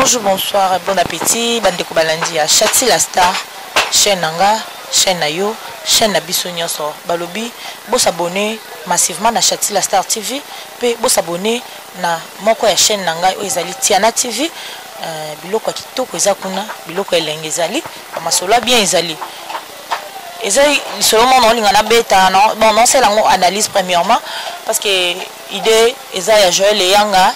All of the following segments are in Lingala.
Bonjour, bonsoir et bon appétit. Bandeko balandi à Chati la Star, chaîne Nanga, chaîne Nayo, chaîne Nabiso Nyonso. Balobi, bo s'abonner massivement na Chati la Star TV, pe bo s'abonner na moko ya chaîne Nanga ezali Tiana TV. Biloko kitoko ezakuna, biloko elenge ezali, masolo bien ezali. Ezali seulement non lingana beta non, bon non c'est lango analyse premièrement parce que idée ezali ya Joël Yanga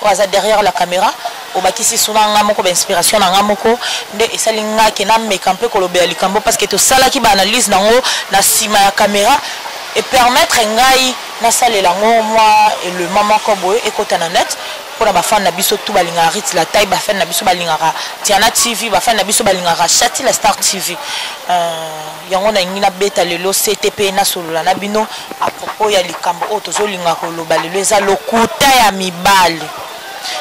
oza derrière la caméra obakisi suna nga moko ba inspiration na nga moko nde esali nga ke na mekampe kolobela likambo parce que to sala ki ba analyse nango na sima ya caméra et permettre ngai na salela ngo moi et le maman koboye ekota na net pour ba fan na biso tout balinga rit la taille ba fan na biso balinga Tiana TV ba fan na biso balinga Chati la Star TV yango na ngina beta lelo CTP na solola na bino à propos ya likambo o tozolinga koloba lelo eza lokuta ya mibali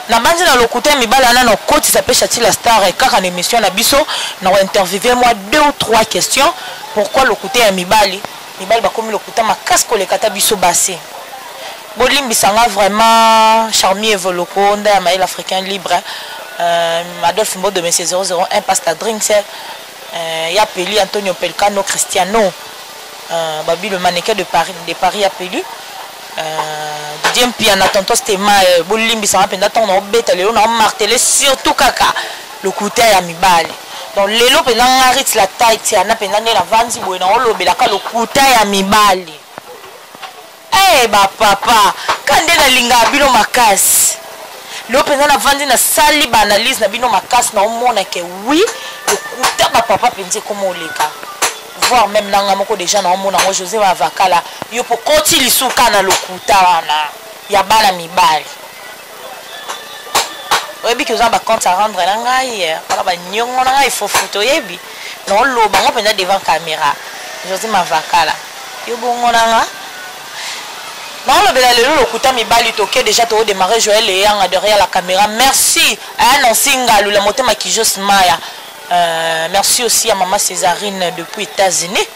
na bandi na lokuta ya mibali ana no koti s'appelle Chati la Star et kaka na émission na biso na interviewer moi 2 ou 3 questions pourquoi lokuta ya mibali ba komi lokuta makasi kolekata biso basé bolimbisanga vraiment Charmier Voloko nda ya mail africain libre Adolphe Mbo de Messi 001 Pasta Drinks ya peli Antonio Pelcano Cristiano babi le mannequin de Paris appelé Didier Piana tonton Stema bolimbisanga penda ton no beta lelo na marteler surtout kaka lokuta ya mibali donc lelo penda ngarit la taille Tiana penda ne la vanzi boye na olobela ka lokuta ya mibali. Eh ba papa kande na linga bino makasi lo penza na vandi na sali ba analyse na bino makasi na omona ke oui lokuta ba papa penze komo oleka voir même nanga moko déjà na omona ngo José Mavakala yo po koti lisuka na lokuta wana ya bana mibali oyebi ke ba compte à rendre na ngai para ba nyongo na ngai faut photo yebi no lo bango penza devant caméra José Mavakala yo bongo nanga. Non, le lokuta mibali toke déjà to démarrer Joël et Yanga derrière la caméra. Merci à Nansinga la motema qui Jos Maya. Merci aussi à maman Césarine depuis États-Unis.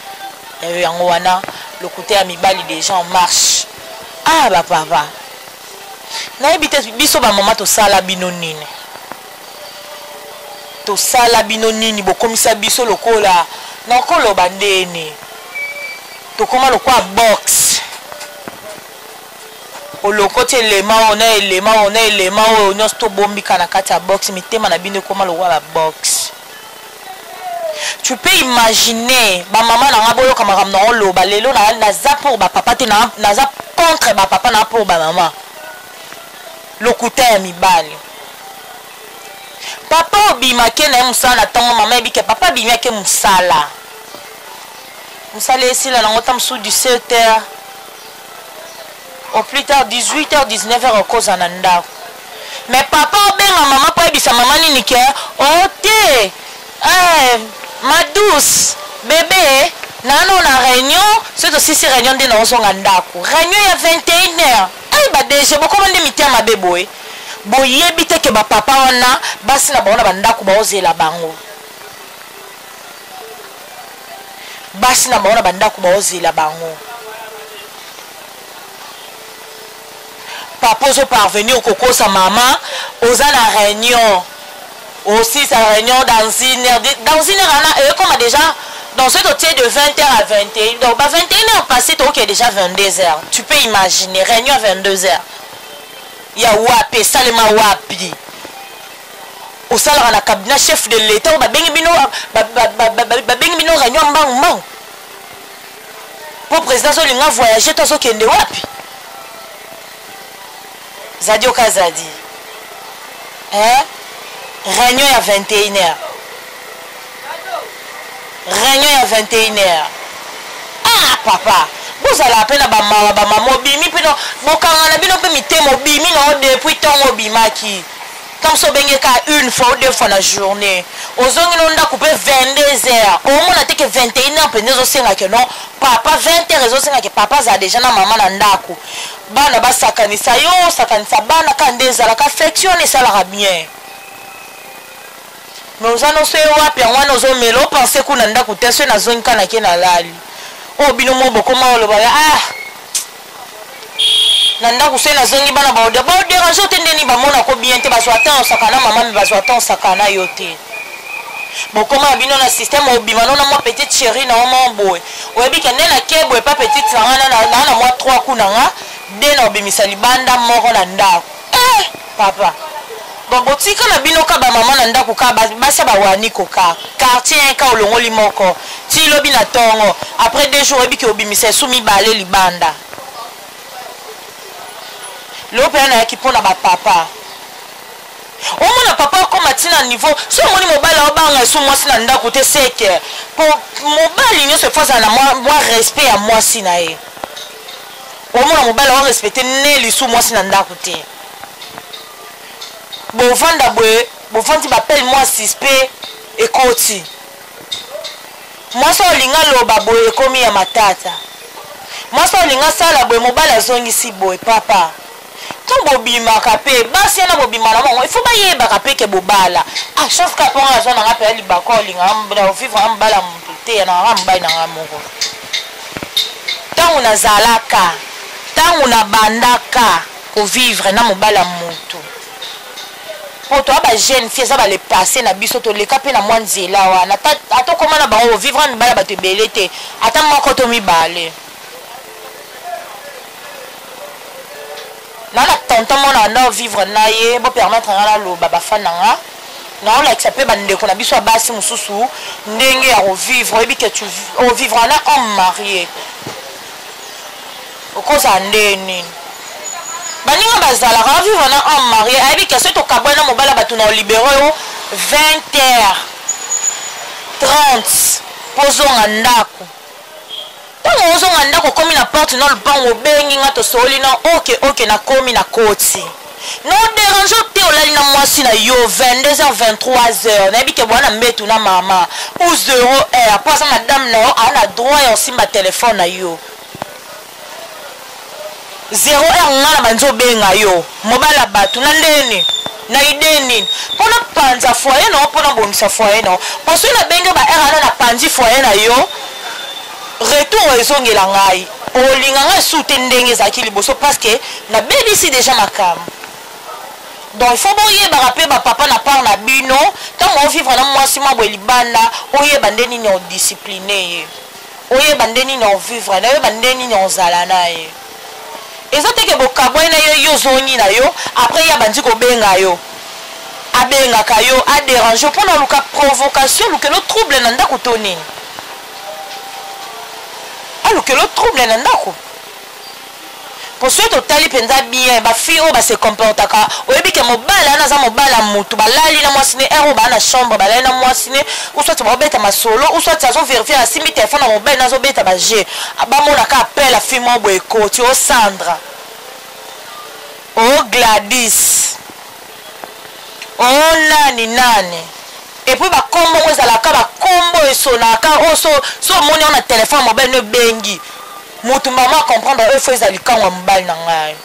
Et Yangoana lokuta mibali déjà en marche. Ah bah papa. Na ebite biso ba maman to sala binonini. To sala binonini bo komisa biso lokola na kolo bandeni. To koma lokwa box. O lokote elema on a nyos to bombi kana kati ya box mitema na bino koma lo wala box. Tu peux imaginer ba maman na ngabolo kama ramna on lo ba lelo na za pour ba papa te na za contre ba papa na pour ba maman. Lokuta ya mibali. Papa obima ke na musala tango mama ebike papa bimia ke musala. Musala esila na ngotam sous 17h. Au plus tard 18h 19h au cause en anda. Mais papa benga maman pa ebisa maman nini ke ote ma douce bébé nano na réunion c'est aussi si réunion de na zonga ndako réunion ya 21h ay ba déjà boko mande mitema beboy boyebi te ke ba papa wana basi na baona bandako ba ozela bango basi na baona bandako ba ozela bango. Papa zo parvenir au coco sa maman aux la réunion aussi sa réunion dans une heure et comme déjà dans ce hôtel de 20h à 21h donc 21h passé toi qui est déjà 22h tu peux imaginer réunion à 22h il y a wapi salema wapi au salaire na cabinet chef de l'état ba bengi bino réunion mbang pour président so linga voyager to so kende wapi Zadio Kazadi. Réunion à 21h. Réunion à 21h. Ah papa, vous allez appeler ba maman bimi puis non, bokanga na bino pe mitemo bimi non depuis tongo bimaki. Comme ça bengeka une fois ou 2 fois la journée. Ozongi no nda couper 22h. Au moins na teke 21h pe nezo senga ke non. Papa 20h ezo senga ke papa za déjà na maman na ndako. Bana ba sakanisa yo sakanisa bana kandeza la affection et ça la bien. Mais nous allons se wapi ngwana ozo melo penser kuna ndako teso na zongi kana ke na lali. O bino mo boko ma lo ba nanda kusena zongi bana ba déranger te ndeni ba mona ko bien te bazwa temps sakana maman me bazwa temps sakana yote bon comment bino na système obima non moi petite chérie na mon boy oyebi ke ndena kebo pas petite sangana na moi 3 kunanga dena obimisa libanda moko na ndako papa bon botika na bino ka ba maman na ndako ka basa ba wani ko ka quartier ka olongoli moko ti lobi na tongo après 2 jours oyebi ke obimisa sumi balé libanda l'opéra na ki pona ba papa o mona papa ko matina niveau so moni mobala obanga so moi sina ndako te seke pour mobali nyo se faza na moi respect à moi sina e o mona mobala o respecter ne li so moi sina ndako te bo vanda bo fanti bapelle moi suspect et koti moi so linga loba bo ekomi ya matata moi so linga sala bo mobala zongi si bo papa tombo bima kapé basi na bobima na mongo il faut ba yeba kapé ke bobala ah chance ka pon azo na ngapela libako linga mbona vivre ambala mutute na ngamba na ngamoko tangu na zalaka tangu na bandaka ko vivre na mobala mutu pour toi ba jeune fille ça va les passer na biso to le kapé na mwanzela wana ato koma na ba vivre na bala ba te belete ata moko to mi balé na tonton mona na vivre na ye bo permettre na lo baba fananga na la excepté bande ko na biso basi mususu ndenge ya revivre ebi que tu vivre na homme marié okoza ndeni baninga bazala ka vivre na homme marié ebi que ce to kabwana mobala batu na libéro 20h30 pozonga ndako tango ozonga ndako komi na porte na lupango bengi nga to soli na ok na komi na koti no dérange te olali na mwasi na yo 22h 23h na bike bwana mbetu na mama ou 0h posa madame na yo ana droit ya osimba telefone na yo 0h nga na banzo benga yo mobala batu na ndeni na ideni pona panza foyer no pona bonisa foyer no parce que na benga ba era na panzi foyer na yo retour ezongela ngai olinga ngai soute ndenge zaki liboso parce que na bebisi déjà makam donc il faut boyeba rappeler ba papa na part na bino tant on vivre na mwasi mwa libanda oyeba ndeni ni discipliné oyeba ndeni ni vivre na oyeba ndeni ni ozala naye ezote ke bokabwe na yo zongi na yo après ya bandi ko benga yo abenga kayo a déranger pour na luka provocation luka le trouble na ndako tonini alors que le trouble na ndako pour ceux totali penza bien ba fille o ba se comporta ka oyebi ke mobala na za mobala mutu balali na mwasine ero ba na chambre balali na mwasine ou soit ba beta masolo ou soit azo vérifier la simi téléphone na mobile na zo beta ba je ba mona ka appel la fille mo boy koti o Sandra o Gladys o nani et puis ba kombo ezalaka ba kombo esonaka oso so moni on a téléphone mobile ne bengi mutu mama comprendre il faut ezalika wa mbali na ngai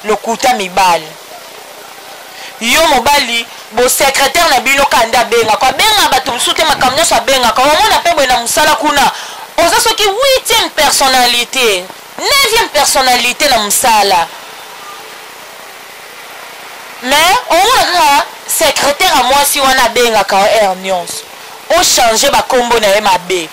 le kuta mibali yo mobali bo secrétaire na bino kanda benga kwa benga batu msute makamnyo sa benga kwa mona pebo na musala kuna oza soki 8e personnalité 9e personnalité na musala mais on secrétaire à moi si on a benga ka hernions o changer ba kombo na ye mabe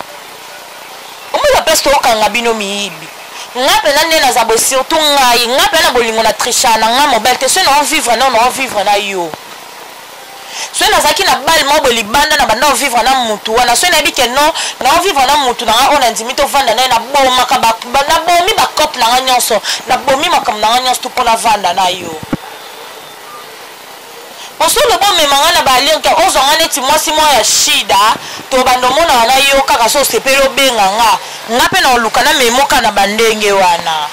o mo ba pesto okanga bino miibi ngape na nena za bo surtout ngai ngape na bolingo na trichana nga mobile te so na vivre na yo so na zaki na bal mo bo libanda na banda vivre na mutu wana so na bike non na vivre na mutu na on a ndimi to vanda na boma ka ba na bomi ba cop na nga nyonso na bomi makam na nga nyonso to pona vanda na yo parce que le bon memanga na balien ka ozonga neti mwasi mwa ya shida to bando mona na yo kaka so sepelo benga nga pe na oluka na memoka na bandenge wana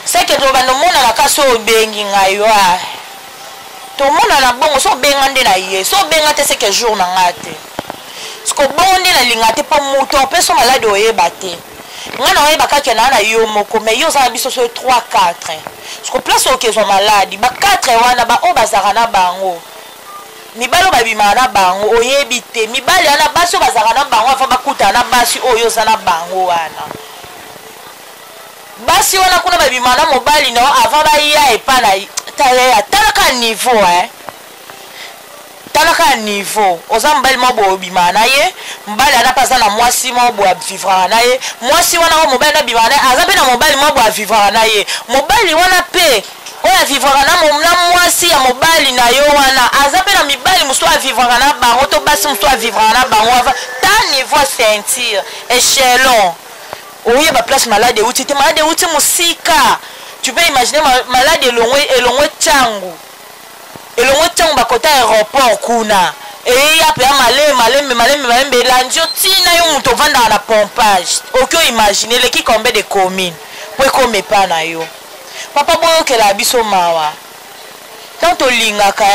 c'est que to bando mona na kaso bengi nga yo to mona na bongo so benga nde na ye so benga te c'est que jour na ngate sko bonde na lingate po muto pe so malade oyeba te nga na oyeba kaka na yo moko mais yo za biso so 3 4 parce que place oké sont malades ba 4 wana ba o bazaka na bango mibalo babima na bango oyebi te mibali ana basi bazaka na bango afa bakuta na basi oyo za na bango wana basi wana kuna babimana mobali no avant baya epa na talaka niveau talaka niveau oza mobali mabo bimana ye mobali ana paza na mwasi mabo vivre na ye mwasi wana ko mobali na bimana aza pe na mobali mabo vivre na ye mobali wana pe oya vivre na mwasi ya mobali na yo wana aza pe na mibali muso a vivre na bango to basi muso a vivre na bango avant ta niveau sentir échelon. Oui, ma place malade et outil, malade outil musika. Tu peux imaginer malade et l'ongwe tchangu. Et l'ongwe tchangu bakota aéroport kuna. Et y a pas malem belandio tina yo muto vanda na pompage. Aucun imaginer les qui combien de communes. Pour comme pas na yo. Papa boyo ke la biso mawa. Tant to lingaka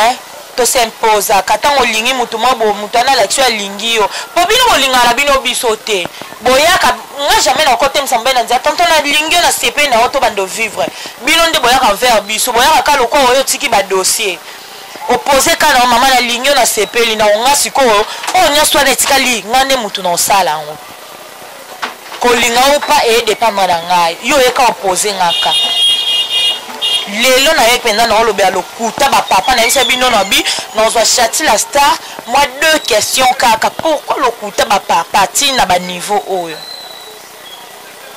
to s'impose katango lingi mutu mabo mutu ana l'action lingi yo. Po bino linga la bino bisote. Boyaka nga jamais na côté msambe na ndia tonton na lingi na CP na auto bando vivre bino nde boyaka vers biso boyaka ka loko oyo tiki ba dossier opposé kana mama na lingi na CP li na nga siko o nya swa na tikali ngane mutu na osala ngo ko linga opa e dépendre na ngai yo eka opposé ngaka lelo na ye penda na olobe alokuta ba papa na yisa bino na bi na zo Chati la Star. Moi deux questions kaka pourquoi lokuta ba papa tina ba niveau oyo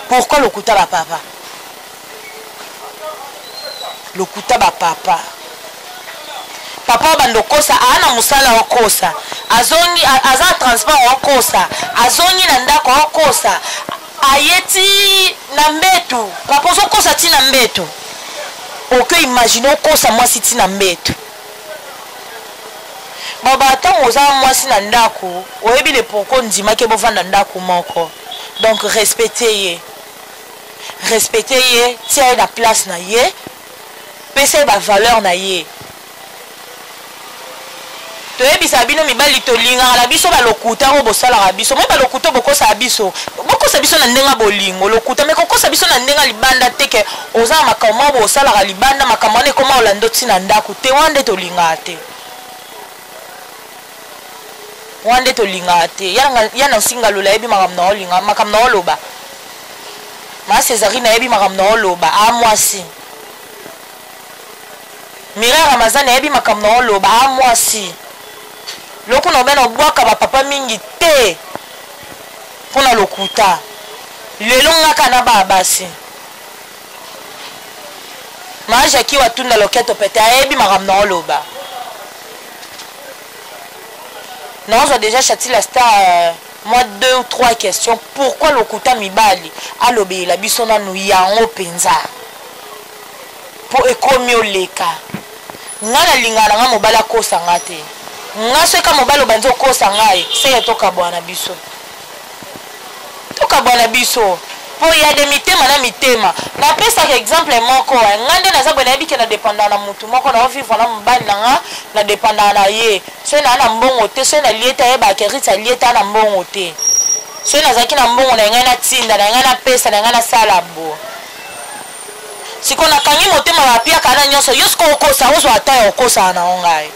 pourquoi lokuta ba papa lokuta ba papa papa bando kosa ana musala okosa azongi aza transport okosa azongi na ndako okosa ayeti na mbetu papa zo kosa tina mbetu. Aucun imagine okosa mwasi tina mbetu baba tant oza mwasi na ndako oyebi le pourquoi ndima ke bovanda ndako moko donc respectez ye tia na place na ye pesa ba valeur na ye toyebisa bino mibali tolinga la biso balokuta o bosala biso mo balokuta bokosa biso na ndenga bolingo lokuta me kokosa biso na ndenga libanda teke oza makamo bosala libanda makamo ne koma olando tina ndako te wande tolinga te wande tolinga te yana singa lola yebi makamna olinga makamna oloba ma Césarine yebi makamna oloba a mwasi Mira Ramazan yebi makamna oloba a mwasi loko na bena bwaka ba papa mingi te pona lokuta lelo ngaka na ba basi maja ki watunda loketo pete ayebi makamna oloba non j'ai déjà Chati la Star moi 2 ou 3 questions pourquoi lokuta mibali alobe la biso na nu yango penza po ekomi oleka ngana lingana nga mobala kosa ngate nga soka mobalo banzo kosa ngai se toka bwana biso po ya de mitema na mitema na pesa ka exemple moko ngande na zabona yebike na dépendant na mutu moko na vivre na mbali na nga na dépendant na ye se na mbongo te se na lieta ye ba kerita lieta na mbongo te se na zaki na mbongo na ngai na tinda na ngai na pesa na ngai na salabo siko na kangi motema ba pia kana nyoso yosko okosa ozo ata okosa na ngai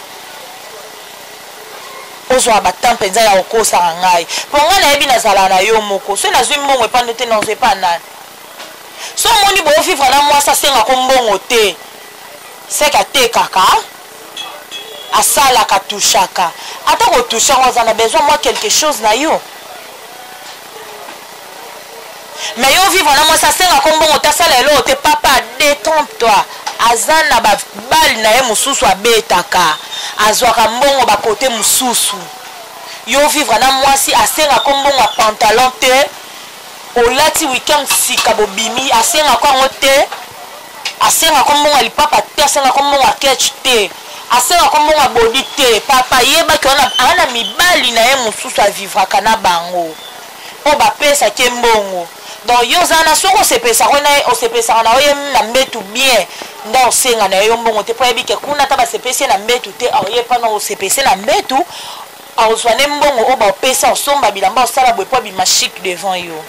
ozo abatam penza ya okosa ngai ponga na yebi na zala na yo moko so na zwi mbongo epande te non c'est pas nan so moni bo vivre na moi ça senga ko mbongo te c'est ka te kaka asala ka touchaka ata ko toucha on a besoin moi quelque chose na yo mais yo vivre na moi ça senga ko mbongo ta sala elo te papa détends-toi azana ba bal na ye mususu abetaka azwaka mbongo ba côté mususu yo vivre na mwasi asenga ko mbongo pantalon te olati weekend sika bobimi asenga ko ngo te asenga ko mbongo lipapa te asenga ko mbongo ketch te asenga ko mbongo body te papa yeba ki ana mibali na ye mususu a vivre kana bango o ba pesa ke mbongo donc yo zana soko sepesa ko na o sepesa na oye na mbetu bien nda osenga na yo mbongo te po yebike kuna ta ba sepesa na mbetu te oye pa na o sepesa na mbetu ozwane mbongo o ba pesa osomba bilamba osala bwe po bi machik devant yo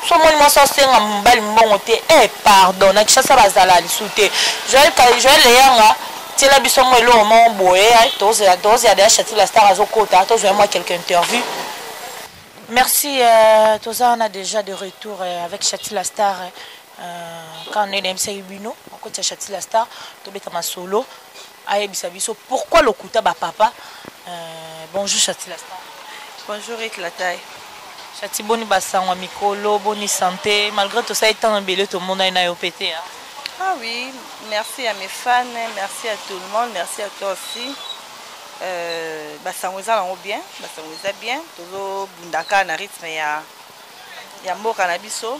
so moni mo so senga mbali mbongo te pardon na kishasa bazala lisute Joël Yanga tela biso mo elo mo boye toze ya Chati la Star azokota tozo moi quelques interviews. Merci, Toza, on a déjà de retour avec Chati la Star. quand on est dans Msebino on côté Chati la Star to beta masolo ayebisa biso pourquoi le kuta ba papa bonjour Chati la Star. Bonjour Éclataille. Chati boni basango mikolo boni santé malgré tout ça étant en belé tout le monde a une pété. Ah oui, merci à mes fans, merci à tout le monde, merci à toi aussi. Basango za lango bien, basango za bien, tozo bundaka na rythme ya mboka na biso.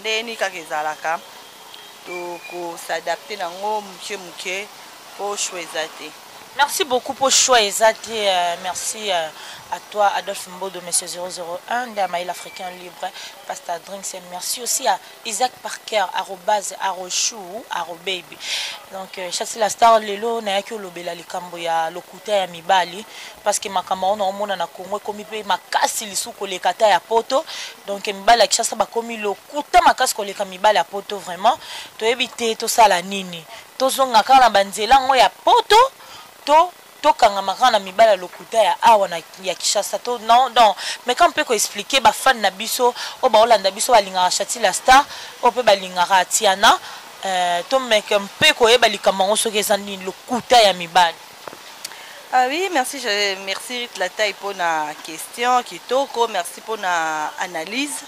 Ndeni kaka ezalaka. To ko s'adapter nango muke po choisir. Merci beaucoup pour choix exacté. Merci à toi, Adolphe Mbodo, Monsieur 001, d'Amaïl Africain Libre, Pastor Drinks. Merci aussi à Isaac Parker, @arrochou, @baby. Donc, Chati la Star, lelo, na yaki olobela likambo ya lokuta ya mibali, parce que makamba on a omona na Congo komi pe makasi lisuko lekata ya poto. Donc, mibali ya Kishasa ba komi lokuta makasi ko leka mibali ya poto vraiment. To ebite to sala nini. To zonga kana banzela ngo ya poto. To kanga makana mibala lokuta ya awa na ya Kishasa to non mais quand on peut expliquer ba fan na biso o ba olanda biso balinga Chati la Star o pe balinga Tiana to mec un peu ko e balikambango soki ezani lokuta ya mibala. Ah oui, merci la taille pour la question kitoko, merci pour la analyse.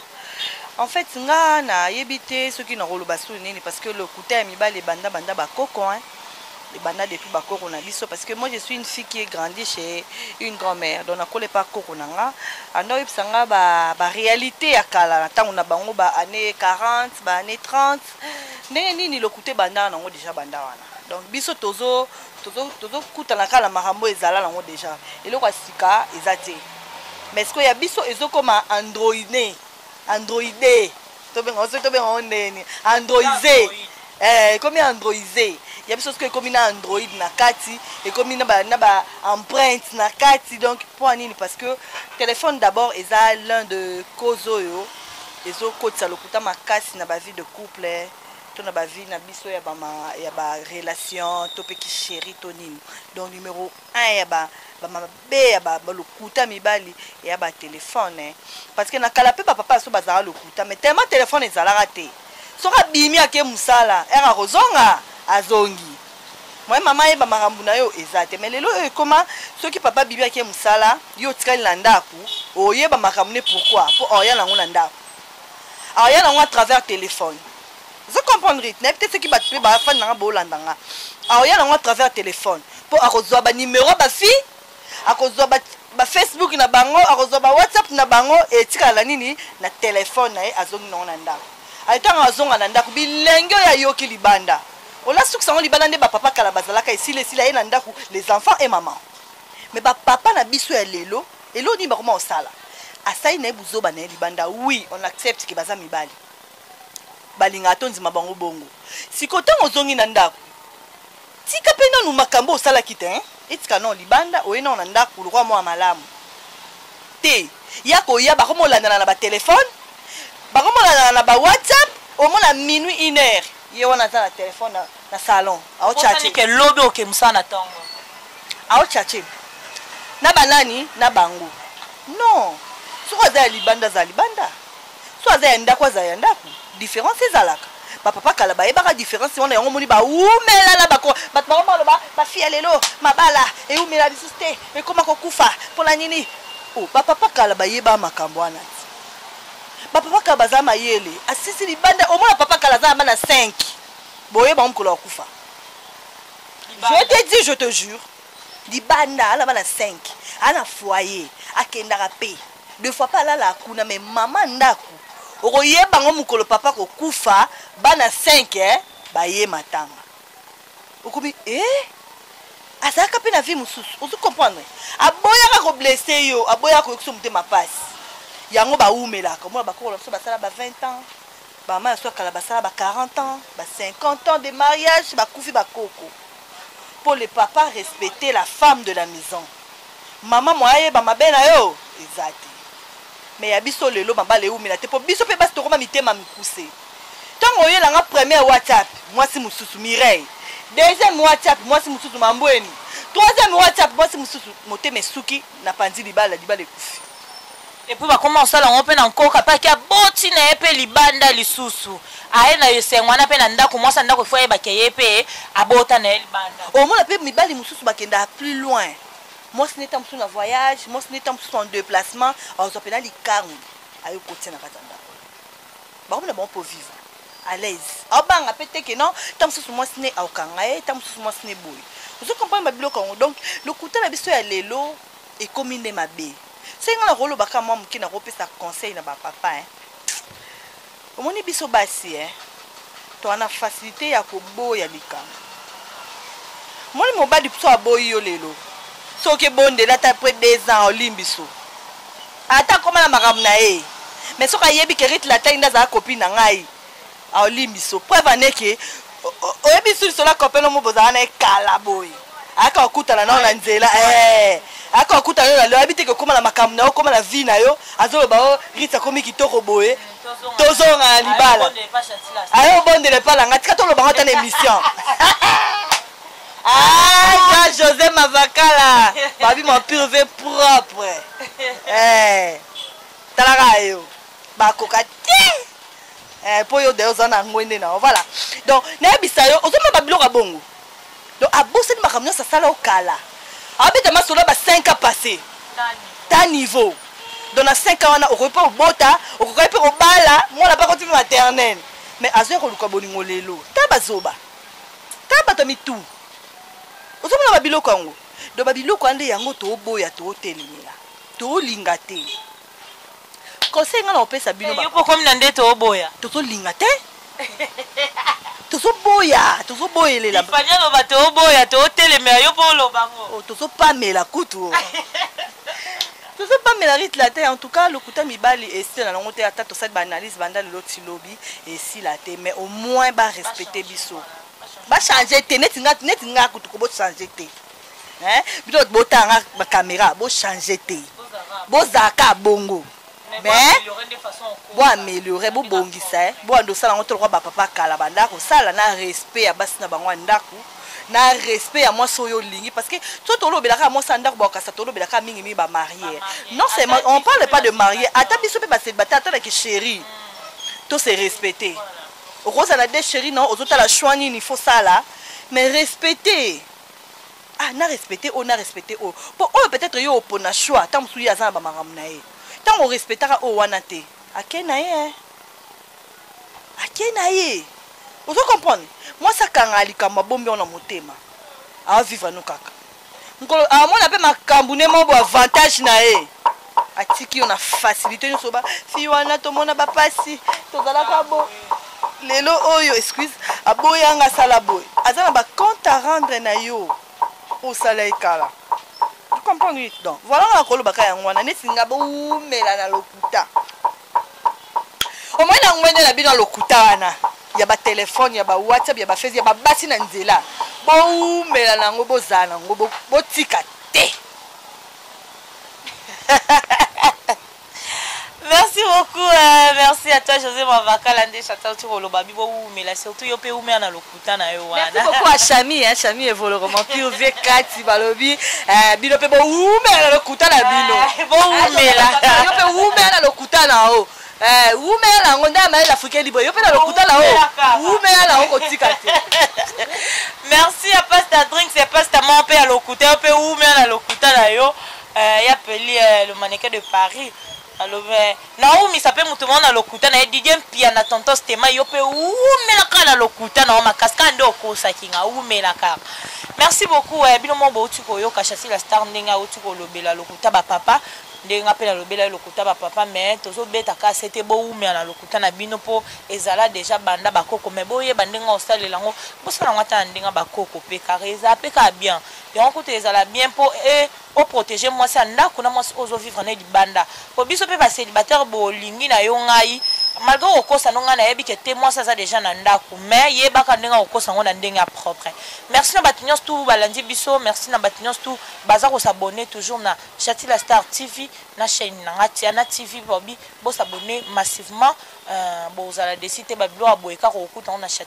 En fait, nga na yebité ceux qui n'ont pas le parce que le lokuta ya mibala les banda bakoko hein. Les banades depuis Bakoko na biso parce que moi je suis une fille qui est grandie chez une grand-mère donc nakole pas koko nanga ando ipsanga ba réalité ya kala na tango na bango ba année 40 ba année 30 nini lokuté banda nango déjà banda wana donc biso tozo kuta na kala makambo ezala nango déjà eloko asika ezate mais ce que ya biso ezokoma androidé to benga oneni androidé comme androidé. Il y a des choses comme Android na kati et comme ba empreinte na kati donc pour anini parce que téléphone d'abord est l'un de causes yo ezo kotsa lokuta makasi na ba vie de couple to na ba vie na biso ya ba relation to pe ki chéri to nini donc numéro 1 ya ba lokuta mibali ya ba téléphone parce que na kala pe papa so bazara lokuta mais tellement téléphone ezala raté so ka bimi ake musala era rozonga azongi moi maman yeba makambu na yo ezate mais lelo comment ceux qui papa bibi ake musala yo tikali na ndaku oyeba makambu ne pourquoi pour oya nango na ndaku oya nango à travers téléphone vous comprenez peut-être ceux qui bat pe ba fan na bolandanga oya nango à travers téléphone pour akozwa ba numéro ba fi akozwa ba Facebook na bango akozwa ba WhatsApp na bango et tikala nini na téléphone na azongi nango na ndaku aitanga azonga na ndaku bilenge ya yoki libanda. On a su que ça on libanda ba papa kala bazalaka ici les nandaku les enfants et maman. Mais ba papa na biso ya lelo elo ni ba comment on sala. Asai na buzo ba na libanda oui on accepte que baza mibali. Balinga tonzi mabango bongo. Si kote ozongi na ndaku. Tika pena nu makambo sala kite hein. Etika non libanda o ena na ndaku le roi mo malamu. Te ya ko ya ba komo landa na ba téléphone. Ba komo landa na ba WhatsApp au moins à minuit 1h. Il y a un téléphone dans le salon. Au tchatché. Que l'odo que moussa na tango. Au tchatché. Na banani na bango. Non. Soit za libanda za libanda. Soit za yanda kwa za yanda. Différence ezalaka. Ba papa kala ba eba ka différence on a moni ba umela na bako. Ba mama ba fia lelo mabala e umela bisuste. E koma ko kufa pour la nini. Oh ba papa kala ba yeba makambo ana. Papa kabaza mayele asisi libanda au moins papa kalaza bana 5 boye ba mkolo kufa je te dis je te jure libanda ala bana 5 ana foyer akenda rapé deux fois pas là la kuna mais maman ndaku okoyeba ngo mkolo papa ko kufa bana 5 ba ye matanga okobi azaka pe na vie mususu ozu comprendre aboya ko blesser yo aboya ko yokusumte mapasi yango ba umela comme ba ko so ba sala ba 20 ans ba ma so kala ba sala ba 40 ans ba 50 ans de mariage ba kufi ba koko pour les papas respecter la femme de la maison maman moye ba mabena yo ezati mais ya biso lelo ba le umela te po biso pe basi to koma mitema mikuse tango yo langa premier WhatsApp moi si mususu Mireille deuxième WhatsApp moi si mususu Mambweni troisième WhatsApp moi si mususu moteme suki na pandi libala kufi et puis ba comment ça la on peut encore pas ki aboti na epe libanda lisusu aye na yesengo na pe na ndako moi ça ndako faut ba ke epe abota na libanda au moins pe mibali mususu bakenda plus loin moi ce n'est pas un voyage moi ce n'est pas un déplacement on s'appelle les carnes ayo côté na katanda ba on bon pour vivre à l'aise abanga peut-être que non tant mususu moi ce n'est au kangaye tant mususu moi ce n'est boy vous comprenez ma bilo Congo donc le couteau na biso ya lelo et commune de mabe c'est nga rolo baka moi mki na kopesa conseil na ba papa hein omoni biso basi hein to ana facilité ya koboya likambo moni mobali biso aboyi yo lelo soki bonde là ta près 2 ans olimbiso ata koma na makambo na ye mais soka yebi ke rit la taille ndaza copine na ngai a olimbiso preuve aneke oyebiso so la copine mo bozana na kala boy aka okutana na nzela aka okutana na lo habite ke koma na makambo na yo koma na vie na yo azoloba o rit komi kitoko boye tozonga libala ayo bonde le pala ngati katolo bango ta na émission ah, José Mavakala, babi mon privé propre. Talarayo, bakoka ti. Pour yo de zona ngwende na voilà. Donc na bisayo, ozoma babilo ka bongo. Donc abosse ni makamyo sa sala okala. Abita masolo ba 5 ans passé. Ta niveau. Donc na 5 ans wana okopa obota, okopa pe obala, moi na pas continuer maternelle. Mais azo ko luka boningo lelo. Ta bazoba. Ta batomi tout. Vous savez la babilo Congo. Do babilo kwande yango to boya to telimela. To lingate. Conseil ngana opesa bino ba. Yo poko mnande to boya. To lingate. To boya, to boyelela. Fanya no ba to boya to telemela yo polo bango. Oh to pas mela kutu. To pas mela rit la terre en tout cas le kuta mibali et c'est na ngote ata to cette analyse banda le loti lobby et si la terre mais au moins ba respecter biso. Ba changer te net nga kutu ko bo changer te hein bito botanga ba caméra bo changer te bo zaka bongo mais bo améliorer bo bongisa bo ando sala ngoto ko ba papa kala banda ko sala na respect ya basi na bango ndaku na respect ya moi soyo lingi parce que toi to lo belaka moi sanda ko ba ka sa to lo belaka mingi mi ba marié non c'est on parle pas de marié ata biso pe ba célibataire ata ki chérie to se respecter. Au rose à la déchérie, non, aux autres à la choigne, il faut ça là. Mais respecter. Ah, n'a respecté, on a respecté. Pour eux, peut-être, yo, pour na choix. Tant que tu as un bamaramnae. Tant on respectera au wanate. À kenaye. À kenaye. Vous comprenez? Moi, ça, quand Ali, quand ma bombe, on a mon thème. À vivre, nous, kaka. À moi, on appelle ma camboune, mon avantage, nae. Atiki, on a facilité, nous, soba. Si on a tout le monde, passi. Tout ça, là, bon. Lelo oyo excuse aboyanga sala boy azana ba compte à rendre na yo au salaire kala tu comprends donc voilà la kolo baka yango na nesinga bo mela na lokuta o moins na ngwende la bino lokuta wana ya ba téléphone ya ba WhatsApp ya ba Facebook ya ba basi na nzela bo mela na ngo bozana ngo bo tika te. Merci beaucoup, merci à toi José Mavakala nde chata tu rolobabi bo mais là surtout yo pe ume na lokuta na yo wana. Merci beaucoup à Chami hein, Chami évolueront pire vie kati balobi bino pe bo ume na lokuta na bino. Bo ume la. Yo pe ume na lokuta na o. Ume na ngonda ma l'Afrique libre yo pe na lokuta na o. Ume na o kotika te. Merci à Pasta Drink, c'est Pasta mon pe à lokuta yo pe ume na lokuta na yo. Il appelé le mannequin de Paris. Alors, Naomi, ça peut me demander à l'okuta, na Didier Pia na tonton Stema, yo pe ou melaka na l'okuta na ma cascade ndo sa kinga ou melaka. Merci beaucoup. Bino mo bo tu ko yo ka chassi la star ndenga o tu ko lobela l'okuta ba papa. Ndenga pe na lobela l'okuta ba papa mais tozo beta ka c'était beau ou na l'okuta na bino po ezala déjà banda ba koko mais boye bandenga o sala lango. Bo sala ngata ndenga ba koko pe kareza pe ka bien. Et on côté ezala bien pour et au protéger moi ça ndako na moi ozo vivre na libanda. Po biso pe ba célibataire bo lingi na yo ngai malgré okosa nonga na yebi ke témoin ça déjà na ndako mais yeba ka ndenga okosa ngona ndenga propre. Merci na batinyos tout balandi biso, merci na batinyos tout baza ko s'abonner toujours na Chati la Star TV na chaîne na Tiana TV bobi bo s'abonner massivement bo za la décider babilo aboyeka ko okuta na Chati